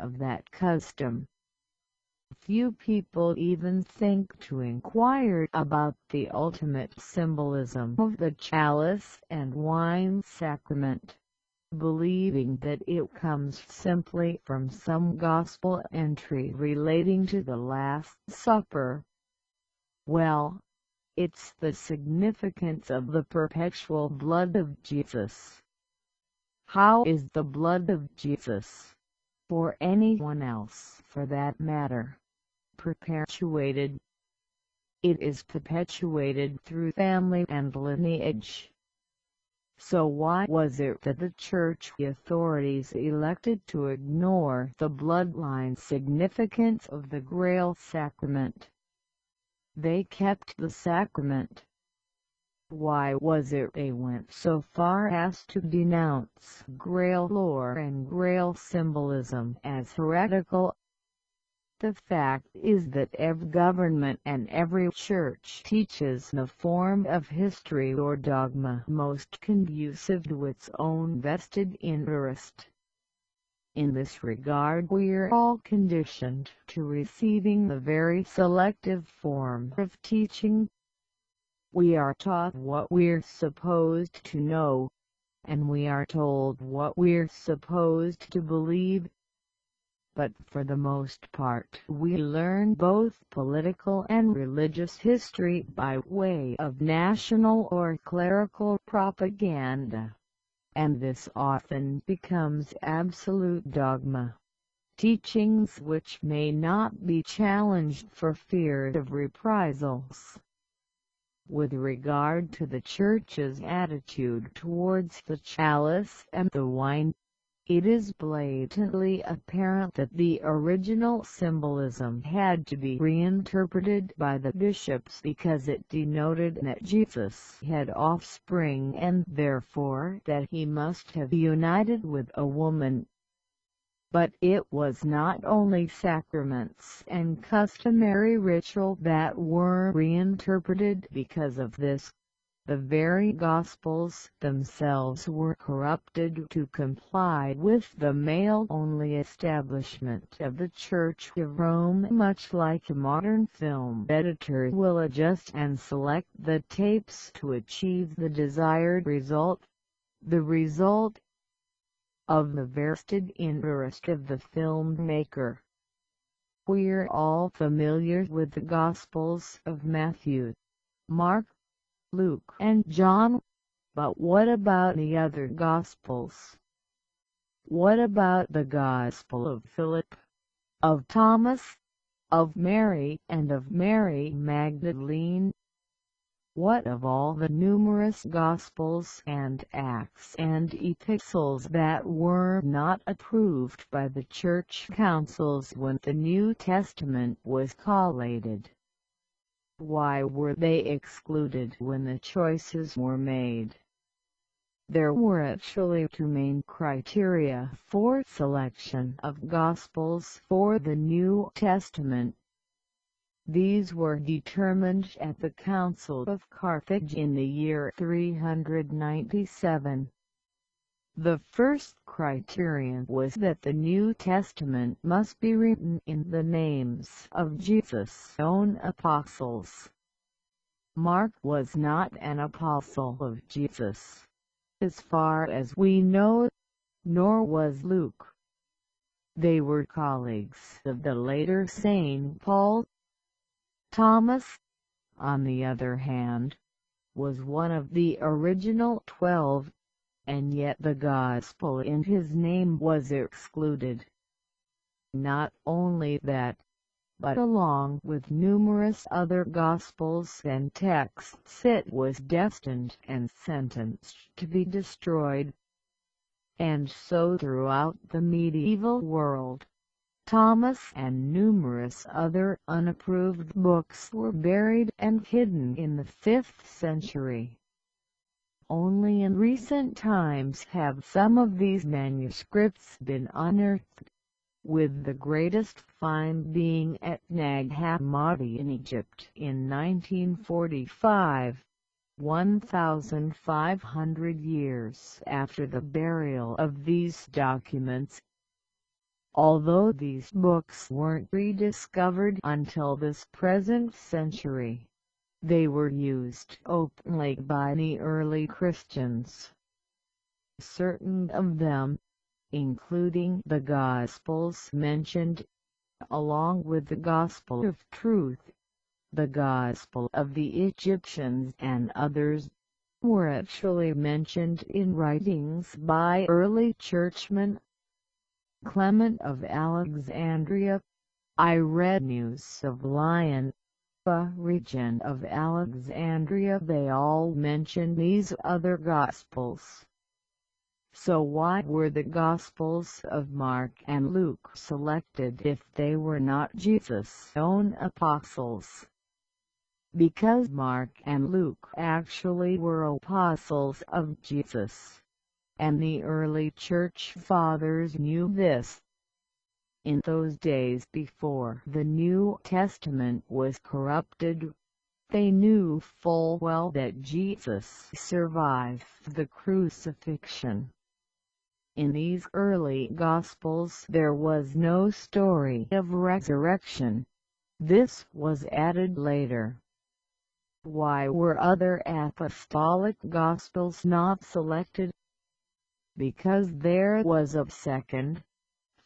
of that custom. Few people even think to inquire about the ultimate symbolism of the chalice and wine sacrament, believing that it comes simply from some gospel entry relating to the Last Supper. Well, it's the significance of the perpetual blood of Jesus. How is the blood of Jesus, or anyone else for that matter, perpetuated? It is perpetuated through family and lineage. So why was it that the church authorities elected to ignore the bloodline significance of the Grail sacrament? They kept the sacrament. Why was it they went so far as to denounce Grail lore and Grail symbolism as heretical? The fact is that every government and every church teaches the form of history or dogma most conducive to its own vested interest. In this regard we're all conditioned to receiving the very selective form of teaching. We are taught what we're supposed to know, and we are told what we're supposed to believe. But for the most part we learn both political and religious history by way of national or clerical propaganda, and this often becomes absolute dogma, teachings which may not be challenged for fear of reprisals. With regard to the Church's attitude towards the chalice and the wine, it is blatantly apparent that the original symbolism had to be reinterpreted by the bishops because it denoted that Jesus had offspring and therefore that he must have united with a woman. But it was not only sacraments and customary ritual that were reinterpreted because of this. The very Gospels themselves were corrupted to comply with the male-only establishment of the Church of Rome, much like a modern film editor will adjust and select the tapes to achieve the desired result, the result of the vested interest of the filmmaker. We're all familiar with the Gospels of Matthew, Mark, Luke and John, but what about the other Gospels? What about the Gospel of Philip, of Thomas, of Mary and of Mary Magdalene? What of all the numerous Gospels and Acts and Epistles that were not approved by the church councils when the New Testament was collated? Why were they excluded when the choices were made? There were actually two main criteria for selection of Gospels for the New Testament. These were determined at the Council of Carthage in the year 397. The first criterion was that the New Testament must be written in the names of Jesus' own apostles. Mark was not an apostle of Jesus, as far as we know, nor was Luke. They were colleagues of the later St. Paul. Thomas, on the other hand, was one of the original 12, and yet the Gospel in his name was excluded. Not only that, but along with numerous other Gospels and texts it was destined and sentenced to be destroyed. And so throughout the medieval world, Thomas and numerous other unapproved books were buried and hidden in the 5th century. Only in recent times have some of these manuscripts been unearthed, with the greatest find being at Nag Hammadi in Egypt in 1945, 1,500 years after the burial of these documents. Although these books weren't rediscovered until this present century, they were used openly by the early Christians. Certain of them, including the Gospels mentioned, along with the Gospel of Truth, the Gospel of the Egyptians and others, were actually mentioned in writings by early churchmen. Clement of Alexandria, Irenaeus of Lyon, Origen of Alexandria, they all mention these other Gospels. So why were the Gospels of Mark and Luke selected if they were not Jesus' own apostles? Because Mark and Luke actually were apostles of Jesus, and the early church fathers knew this. In those days before the New Testament was corrupted, they knew full well that Jesus survived the crucifixion. In these early Gospels there was no story of resurrection. This was added later. Why were other apostolic Gospels not selected? Because there was a second,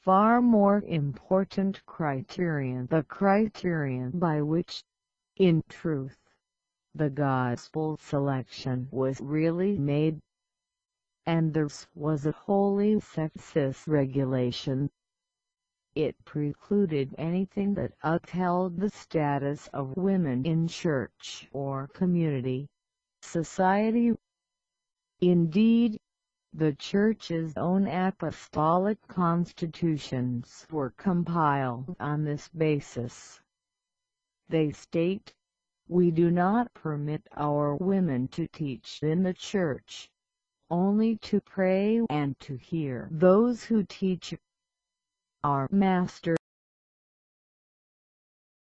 far more important criterion, the criterion by which, in truth, the Gospel selection was really made. And this was a wholly sexist regulation. It precluded anything that upheld the status of women in church or community, society. Indeed, the Church's own apostolic constitutions were compiled on this basis. They state, "We do not permit our women to teach in the Church, only to pray and to hear those who teach. Our Master